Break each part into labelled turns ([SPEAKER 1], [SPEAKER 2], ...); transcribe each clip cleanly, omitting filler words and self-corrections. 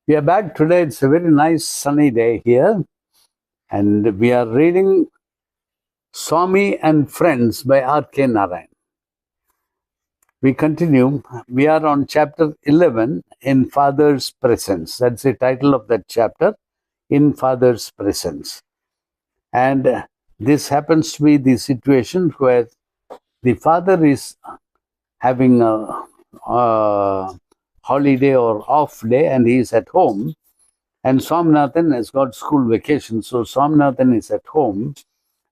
[SPEAKER 1] We are back today. It's a very nice sunny day here, and we are reading Swami and Friends by R.K. Narayan. We continue. We are on chapter 11 in Father's Presence. That's the title of that chapter, In Father's Presence. And this happens to be the situation where the father is having a holiday or off day and he is at home. And Swaminathan has got school vacation, so Swaminathan is at home.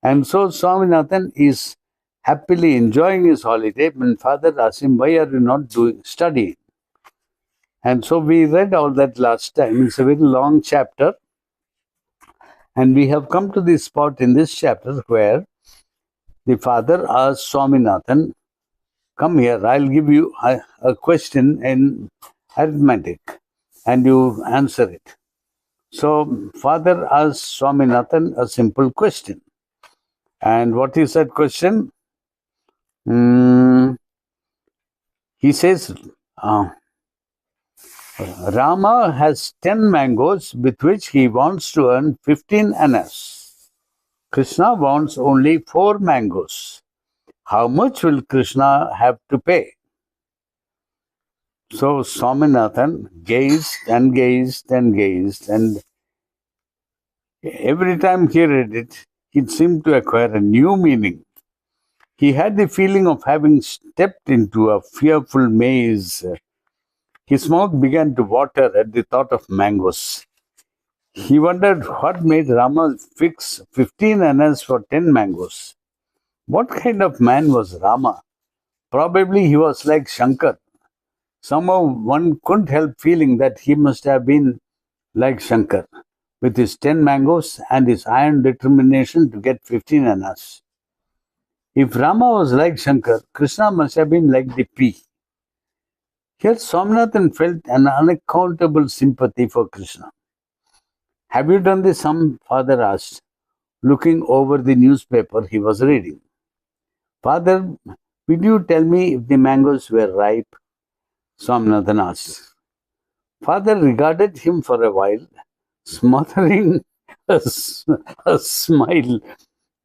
[SPEAKER 1] And so Swaminathan is happily enjoying his holiday when father asks him, why are you not studying? And so we read all that last time. It's a very long chapter. And we have come to this spot in this chapter where the father asks Swaminathan, come here, I'll give you a question in arithmetic and you answer it. So, father asks Swaminathan a simple question. And what is that question? He says, Rama has 10 mangoes with which he wants to earn 15 annas. Krishna wants only 4 mangoes. How much will Krishna have to pay? So, Swaminathan gazed and gazed and gazed, and every time he read it, it seemed to acquire a new meaning. He had the feeling of having stepped into a fearful maze. His mouth began to water at the thought of mangoes. He wondered what made Rama fix 15 annas for 10 mangoes. What kind of man was Rama? Probably he was like Shankar. Somehow one couldn't help feeling that he must have been like Shankar, with his 10 mangoes and his iron determination to get 15 annas. If Rama was like Shankar, Krishna must have been like the pea. Here Swaminathan felt an unaccountable sympathy for Krishna. Have you done the sum? Father asked, looking over the newspaper he was reading. Father, will you tell me if the mangoes were ripe? Swaminathan asked. Father regarded him for a while, smothering a smile,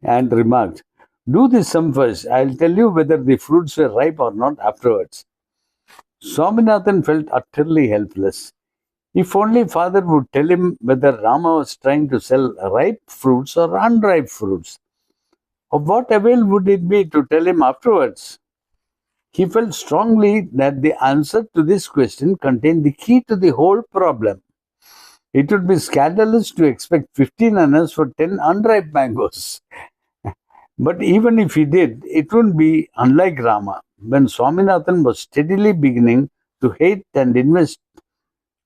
[SPEAKER 1] and remarked, do the sum first. I'll tell you whether the fruits were ripe or not afterwards. Swaminathan felt utterly helpless. If only father would tell him whether Rama was trying to sell ripe fruits or unripe fruits. Of what avail would it be to tell him afterwards? He felt strongly that the answer to this question contained the key to the whole problem. It would be scandalous to expect 15 annas for 10 unripe mangoes. But even if he did, it wouldn't be unlike Rama, when Swaminathan was steadily beginning to hate and invest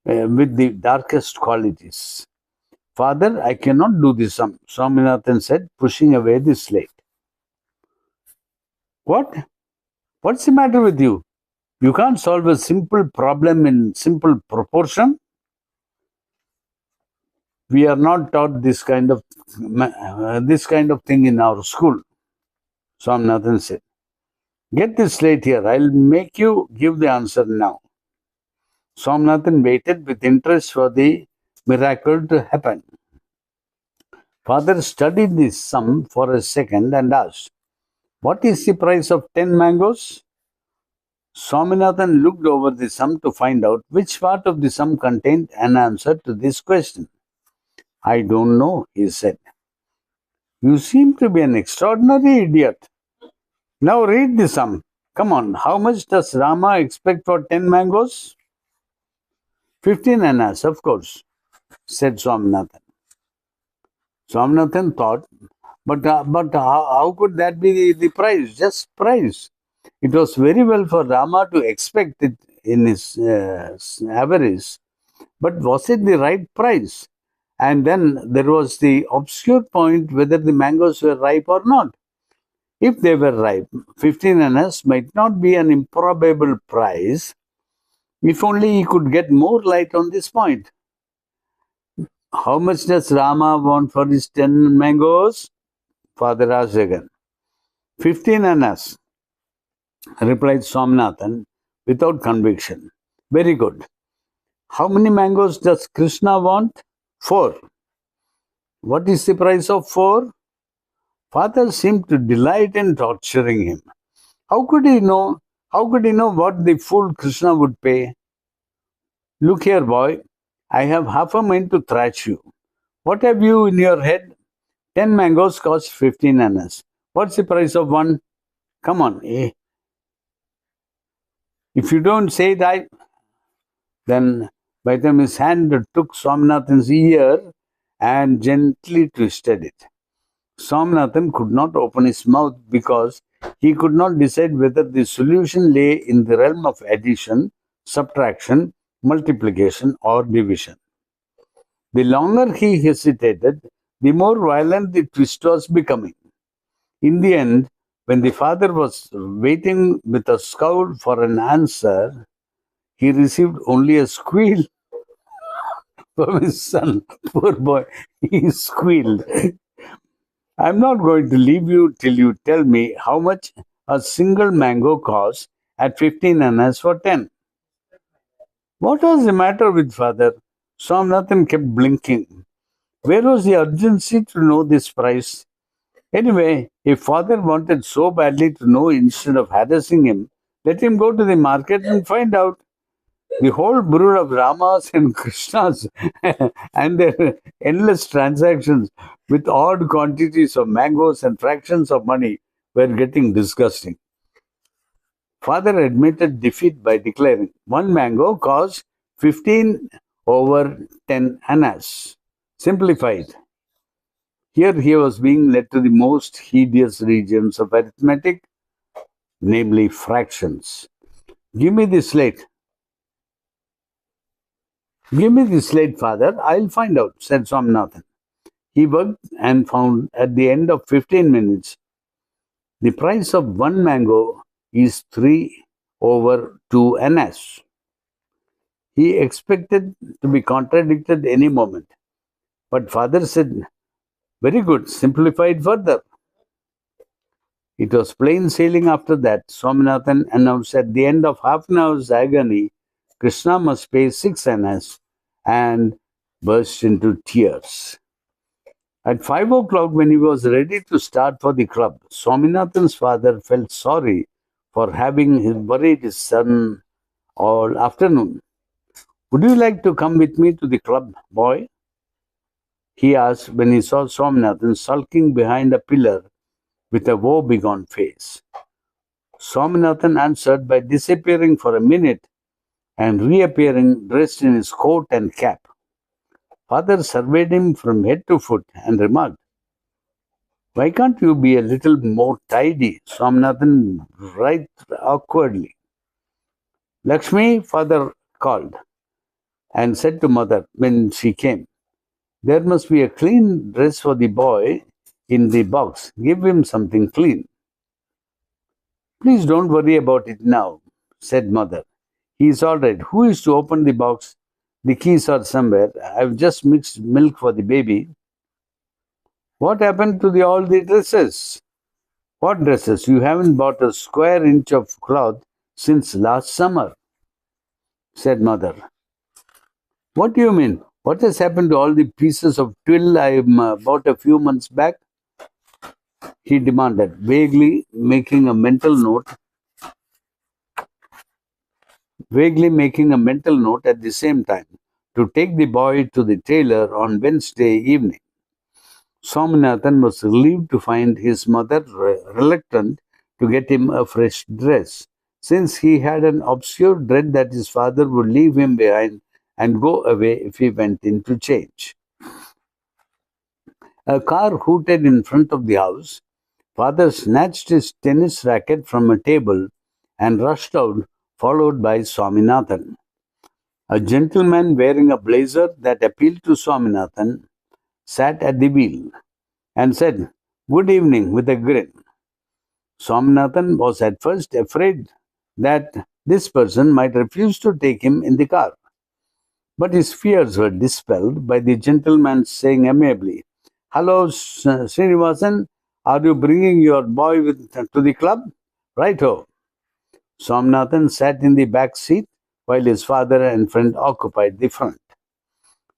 [SPEAKER 1] with the darkest qualities. Father, I cannot do this sum, Swaminathan said, pushing away the slate. What? What's the matter with you? You can't solve a simple problem in simple proportion? We are not taught this kind of thing in our school, Swaminathan said. Get this slate here. I'll make you give the answer now. Swaminathan waited with interest for the miracle to happen. Father studied this sum for a second and asked, what is the price of 10 mangoes? Swaminathan looked over the sum to find out which part of the sum contained an answer to this question. I don't know, he said. You seem to be an extraordinary idiot. Now read the sum. Come on, how much does Rama expect for 10 mangoes? 15 annas, of course, said Swaminathan. Swaminathan thought, but how could that be the price? Just price. It was very well for Rama to expect it in his avarice, but was it the right price? And then there was the obscure point whether the mangoes were ripe or not. If they were ripe, 15 annas might not be an improbable price, if only he could get more light on this point. How much does Rama want for his 10 mangoes? Father asked again. 15 annas, replied Swaminathan without conviction. Very good. How many mangoes does Krishna want? 4. What is the price of 4? Father seemed to delight in torturing him. How could he know? How could he know what the fool Krishna would pay? Look here, boy. I have half a mind to thrash you. What have you in your head? 10 mangoes cost 15 annas. What's the price of one? Come on. If you don't say that, then by the time his hand took Swaminathan's ear and gently twisted it. Swaminathan could not open his mouth because he could not decide whether the solution lay in the realm of addition, subtraction, multiplication, or division. The longer he hesitated, the more violent the twist was becoming. In the end, when the father was waiting with a scowl for an answer, he received only a squeal from his son. Poor boy, he squealed. I'm not going to leave you till you tell me how much a single mango costs at 15 annas for 10. What was the matter with father? Swaminathan kept blinking. Where was the urgency to know this price? Anyway, if father wanted so badly to know instead of harassing him, let him go to the market and find out. The whole brood of Ramas and Krishnas and their endless transactions with odd quantities of mangoes and fractions of money were getting disgusting. Father admitted defeat by declaring one mango costs 15 over 10 annas. Simplified. Here he was being led to the most hideous regions of arithmetic, namely fractions. Give me the slate. Give me the slate, father. I'll find out, said Swaminathan. He worked and found at the end of 15 minutes the price of one mango is 3 over 2 annas. He expected to be contradicted any moment. But father said, very good, simplified further. It was plain sailing after that. Swaminathan announced at the end of half an hour's agony, Krishna must pay 6 annas and burst into tears. At 5 o'clock, when he was ready to start for the club, Swaminathan's father felt sorry for having worried his son all afternoon. Would you like to come with me to the club, boy? He asked when he saw Swaminathan sulking behind a pillar with a woe-begone face. Swaminathan answered by disappearing for a minute and reappearing dressed in his coat and cap. Father surveyed him from head to foot and remarked, why can't you be a little more tidy? Swaminathan writhed awkwardly. Lakshmi, father called and said to mother when she came, there must be a clean dress for the boy in the box. Give him something clean. Please don't worry about it now, said mother. He is all right. Who is to open the box? The keys are somewhere. I've just mixed milk for the baby. What happened to all the dresses? What dresses? You haven't bought a square inch of cloth since last summer, said mother. What do you mean? What has happened to all the pieces of twill I bought a few months back? He demanded, vaguely making a mental note at the same time to take the boy to the tailor on Wednesday evening. Swaminathan was relieved to find his mother reluctant to get him a fresh dress, since he had an obscure dread that his father would leave him behind and go away if he went in to change. A car hooted in front of the house. Father snatched his tennis racket from a table and rushed out, followed by Swaminathan. A gentleman wearing a blazer that appealed to Swaminathan sat at the wheel and said, good evening, with a grin. Swaminathan was at first afraid that this person might refuse to take him in the car. But his fears were dispelled by the gentleman saying amiably, hello, Srinivasan, are you bringing your boy to the club? Right-ho. Swaminathan sat in the back seat, while his father and friend occupied the front.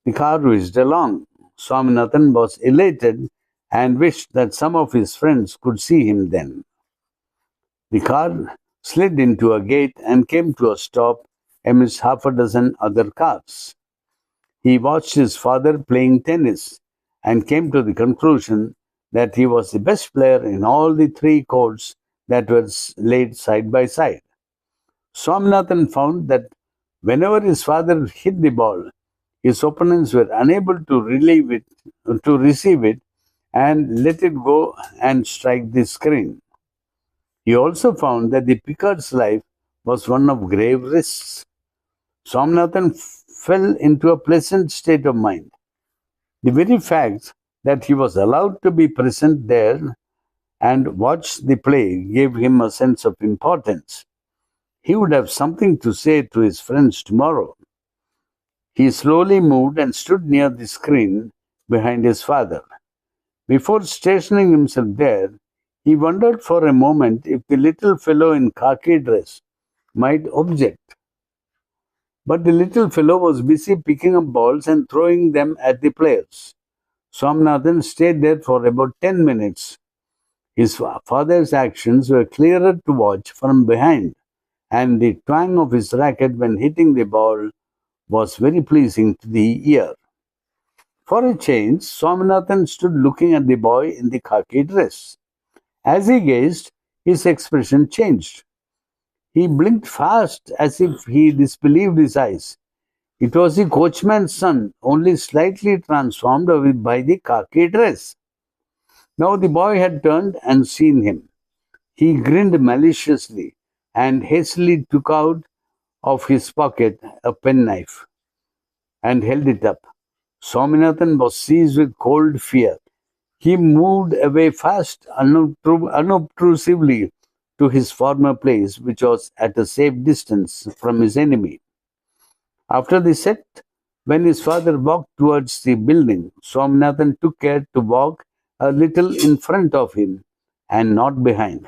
[SPEAKER 1] The car whizzed along. Swaminathan was elated and wished that some of his friends could see him then. The car slid into a gate and came to a stop amidst half a dozen other cars. He watched his father playing tennis and came to the conclusion that he was the best player in all the three courts that were laid side by side. Swaminathan found that whenever his father hit the ball, his opponents were unable to receive it and let it go and strike the screen. He also found that the Picard's life was one of grave risks. Swaminathan fell into a pleasant state of mind. The very fact that he was allowed to be present there and watch the play gave him a sense of importance. He would have something to say to his friends tomorrow. He slowly moved and stood near the screen behind his father. Before stationing himself there, he wondered for a moment if the little fellow in khaki dress might object. But the little fellow was busy picking up balls and throwing them at the players. Swaminathan stayed there for about 10 minutes. His father's actions were clearer to watch from behind, and the twang of his racket when hitting the ball was very pleasing to the ear. For a change, Swaminathan stood looking at the boy in the khaki dress. As he gazed, his expression changed. He blinked fast as if he disbelieved his eyes. It was the coachman's son, only slightly transformed by the khaki dress. Now the boy had turned and seen him. He grinned maliciously and hastily took out of his pocket a penknife and held it up. Swaminathan was seized with cold fear. He moved away fast, unobtrusively, to his former place, which was at a safe distance from his enemy. After the set, when his father walked towards the building, Swaminathan took care to walk a little in front of him and not behind,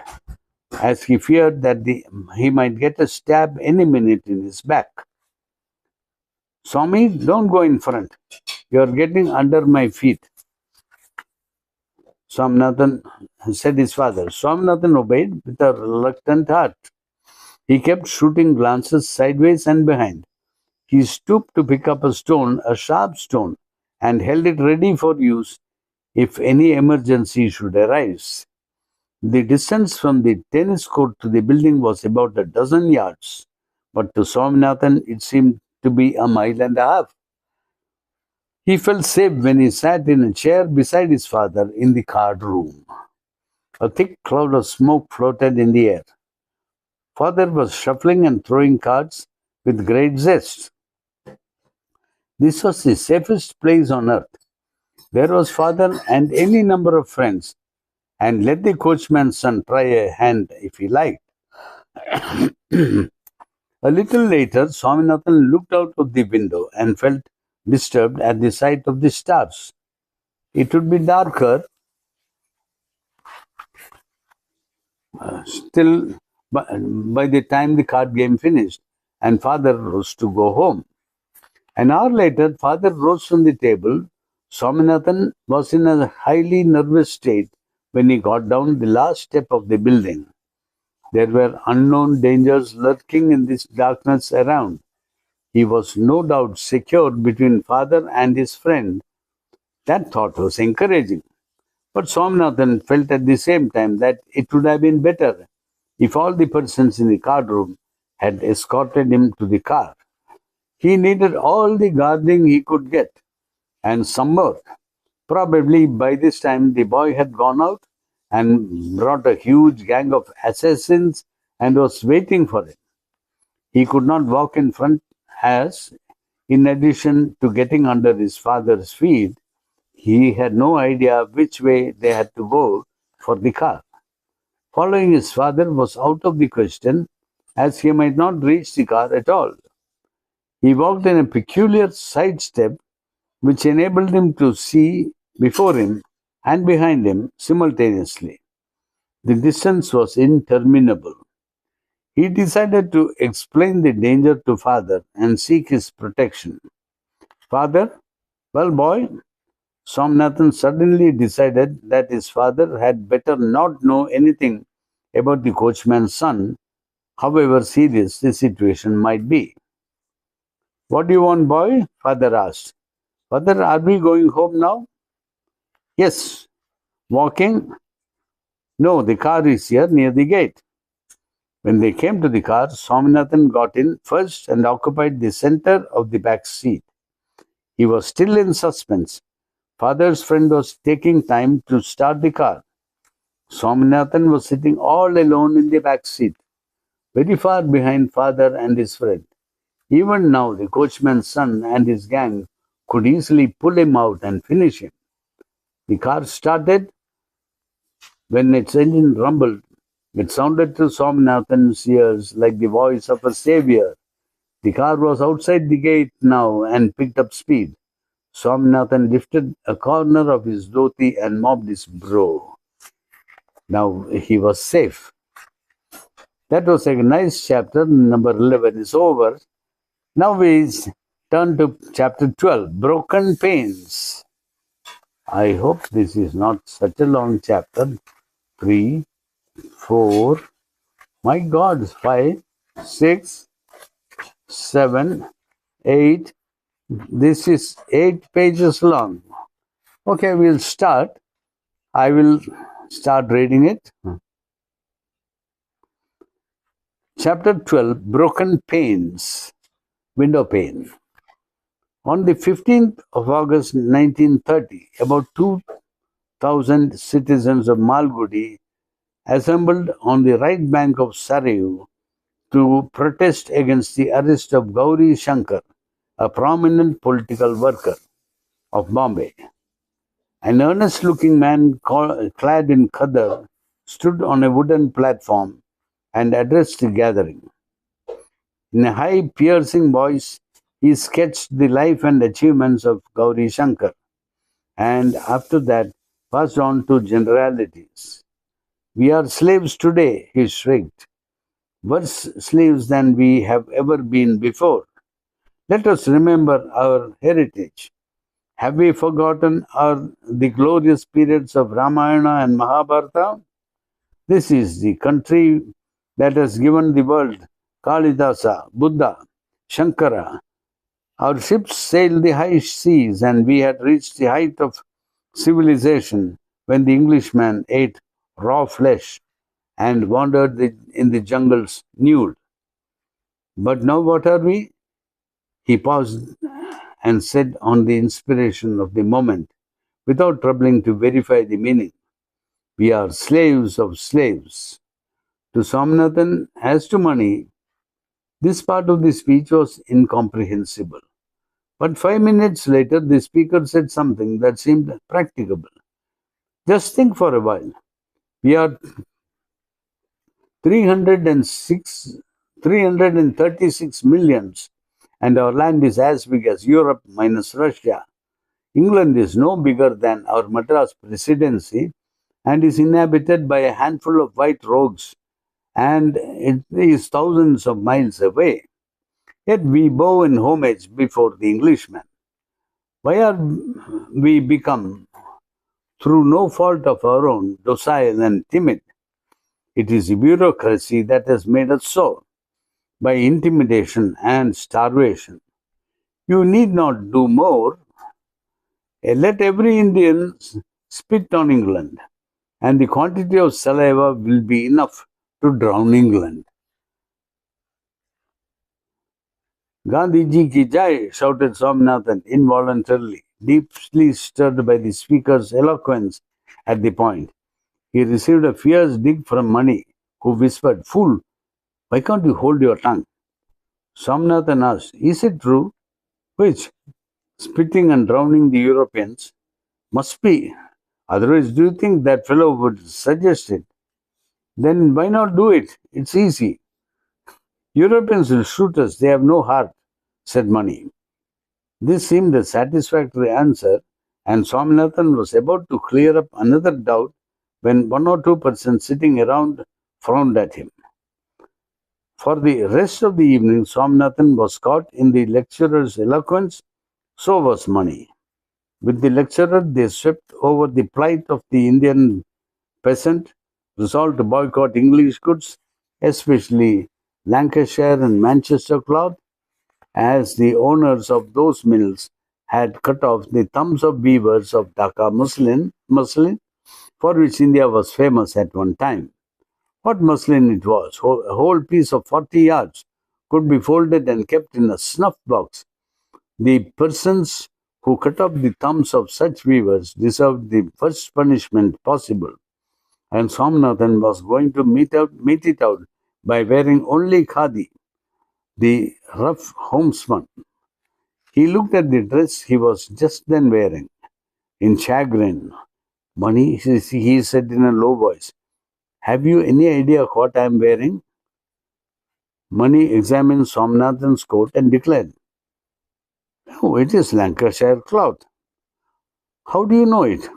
[SPEAKER 1] as he feared that he might get a stab any minute in his back. Swami, don't go in front. You are getting under my feet, Swaminathan said his father. Swaminathan obeyed with a reluctant heart. He kept shooting glances sideways and behind. He stooped to pick up a stone, a sharp stone, and held it ready for use if any emergency should arise. The distance from the tennis court to the building was about a dozen yards, but to Swaminathan it seemed to be a mile and a half. He felt safe when he sat in a chair beside his father in the card room. A thick cloud of smoke floated in the air. Father was shuffling and throwing cards with great zest. This was the safest place on earth. There was father and any number of friends, and let the coachman's son try a hand if he liked. A little later, Swaminathan looked out of the window and felt disturbed at the sight of the stars. It would be darker still by the time the card game finished, and father rose to go home. An hour later, father rose from the table. Swaminathan was in a highly nervous state when he got down the last step of the building. There were unknown dangers lurking in this darkness around. He was no doubt secured between father and his friend. That thought was encouraging. But Swaminathan felt at the same time that it would have been better if all the persons in the card room had escorted him to the car. He needed all the guarding he could get, and some more. Probably by this time the boy had gone out and brought a huge gang of assassins and was waiting for him. He could not walk in front as, in addition to getting under his father's feet, he had no idea which way they had to go for the car. Following his father was out of the question, as he might not reach the car at all. He walked in a peculiar side step which enabled him to see before him and behind him simultaneously. The distance was interminable. He decided to explain the danger to father and seek his protection. Father, well, boy, Somnathan suddenly decided that his father had better not know anything about the coachman's son, however serious the situation might be. What do you want, boy? Father asked. Father, are we going home now? Yes. Walking? No, the car is here near the gate. When they came to the car, Swaminathan got in first and occupied the center of the back seat. He was still in suspense. Father's friend was taking time to start the car. Swaminathan was sitting all alone in the back seat, very far behind father and his friend. Even now, the coachman's son and his gang could easily pull him out and finish him. The car started. When its engine rumbled, it sounded to Swaminathan's ears like the voice of a savior. The car was outside the gate now and picked up speed. Swaminathan lifted a corner of his dhoti and mopped his brow. Now he was safe. That was a nice chapter. Number 11 is over. Now we turn to chapter 12, Broken Pains. I hope this is not such a long chapter. 3, 4, my God, 5, 6, 7, 8. This is 8 pages long. Okay, we'll start. I will start reading it. Chapter 12, Broken Pains, Window Pane. On the 15th of August 1930, about 2,000 citizens of Malgudi assembled on the right bank of Sarayu to protest against the arrest of Gauri Shankar, a prominent political worker of Bombay. An earnest-looking man clad in khadar stood on a wooden platform and addressed the gathering. In a high, piercing voice, he sketched the life and achievements of Gauri Shankar, and after that passed on to generalities. We are slaves today, he shrieked, worse slaves than we have ever been before. Let us remember our heritage. Have we forgotten the glorious periods of Ramayana and Mahabharata? This is the country that has given the world Kalidasa, Buddha, Shankara. Our ships sailed the high seas and we had reached the height of civilization when the Englishman ate raw flesh and wandered in the jungles nude. But now what are we? He paused and said on the inspiration of the moment, without troubling to verify the meaning. We are slaves of slaves. To Somnathan, as to money, this part of the speech was incomprehensible. But 5 minutes later, the speaker said something that seemed practicable. Just think for a while. We are 336 millions, and our land is as big as Europe minus Russia. England is no bigger than our Madras presidency and is inhabited by a handful of white rogues, and it is thousands of miles away. Yet we bow in homage before the Englishman. Why are we become, through no fault of our own, docile and timid? It is the bureaucracy that has made us so, by intimidation and starvation. You need not do more. Let every Indian spit on England, and the quantity of saliva will be enough to drown England. Gandhiji ki jai, shouted Swaminathan involuntarily, deeply stirred by the speaker's eloquence at the point. He received a fierce dig from Mani, who whispered, Fool, why can't you hold your tongue? Swaminathan asked, Is it true? Which? Spitting and drowning the Europeans? Must be. Otherwise, do you think that fellow would suggest it? Then why not do it? It's easy. Europeans will shoot us. They have no heart, said Mani. This seemed a satisfactory answer, and Swaminathan was about to clear up another doubt when 1 or 2 persons sitting around frowned at him. For the rest of the evening, Swaminathan was caught in the lecturer's eloquence, so was Mani. With the lecturer, they swept over the plight of the Indian peasant, resolved to boycott English goods, especially Lancashire and Manchester cloth, as the owners of those mills had cut off the thumbs of weavers of Dhaka muslin, for which India was famous at one time. What muslin it was! A whole piece of 40 yards could be folded and kept in a snuff box. The persons who cut off the thumbs of such weavers deserved the first punishment possible, and Swaminathan was going to meet it out by wearing only khadi, the rough homespun. He looked at the dress he was just then wearing. In chagrin, Mani, he said in a low voice, "Have you any idea what I am wearing?" Mani examined Swaminathan's coat and declared, "Oh, it is Lancashire cloth." "How do you know it?"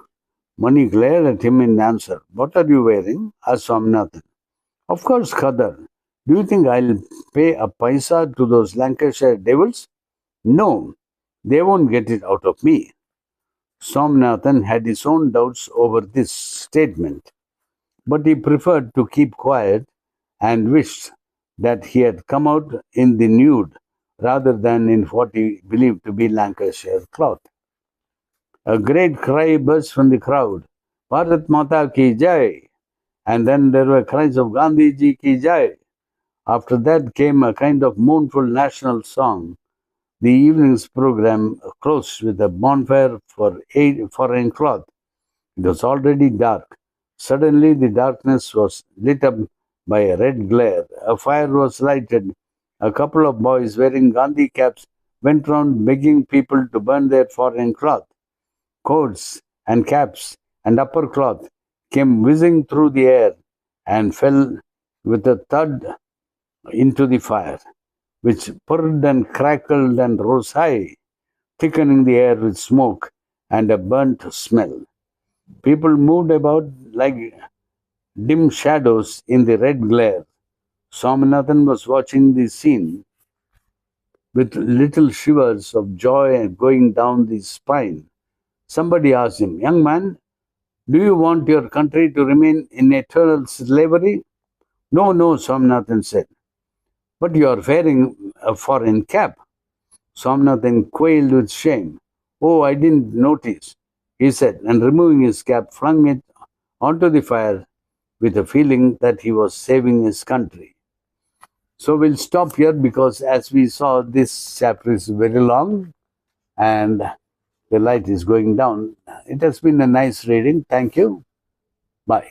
[SPEAKER 1] Mani glared at him in answer. "What are you wearing?" asked Swaminathan. "Of course, Khadar. Do you think I'll pay a paisa to those Lancashire devils? No, they won't get it out of me." Swaminathan had his own doubts over this statement, but he preferred to keep quiet and wished that he had come out in the nude rather than in what he believed to be Lancashire cloth. A great cry burst from the crowd, "Bharat Mata ki Jai!" And then there were cries of "Gandhi ji ki Jai!" After that came a kind of mournful national song. The evening's program closed with a bonfire for foreign cloth. It was already dark. Suddenly the darkness was lit up by a red glare. A fire was lighted. A couple of boys wearing Gandhi caps went round begging people to burn their foreign cloth. Coats and caps and upper cloth came whizzing through the air and fell with a thud into the fire, which purred and crackled and rose high, thickening the air with smoke and a burnt smell. People moved about like dim shadows in the red glare. Swaminathan was watching the scene with little shivers of joy going down his spine. Somebody asked him, "Young man, do you want your country to remain in eternal slavery?" "No, no," Swaminathan said. "But you are wearing a foreign cap." Swaminathan quailed with shame. "Oh, I didn't notice," he said, and removing his cap, flung it onto the fire with a feeling that he was saving his country. So we'll stop here because, as we saw, this chapter is very long and the light is going down. It has been a nice reading. Thank you. Bye.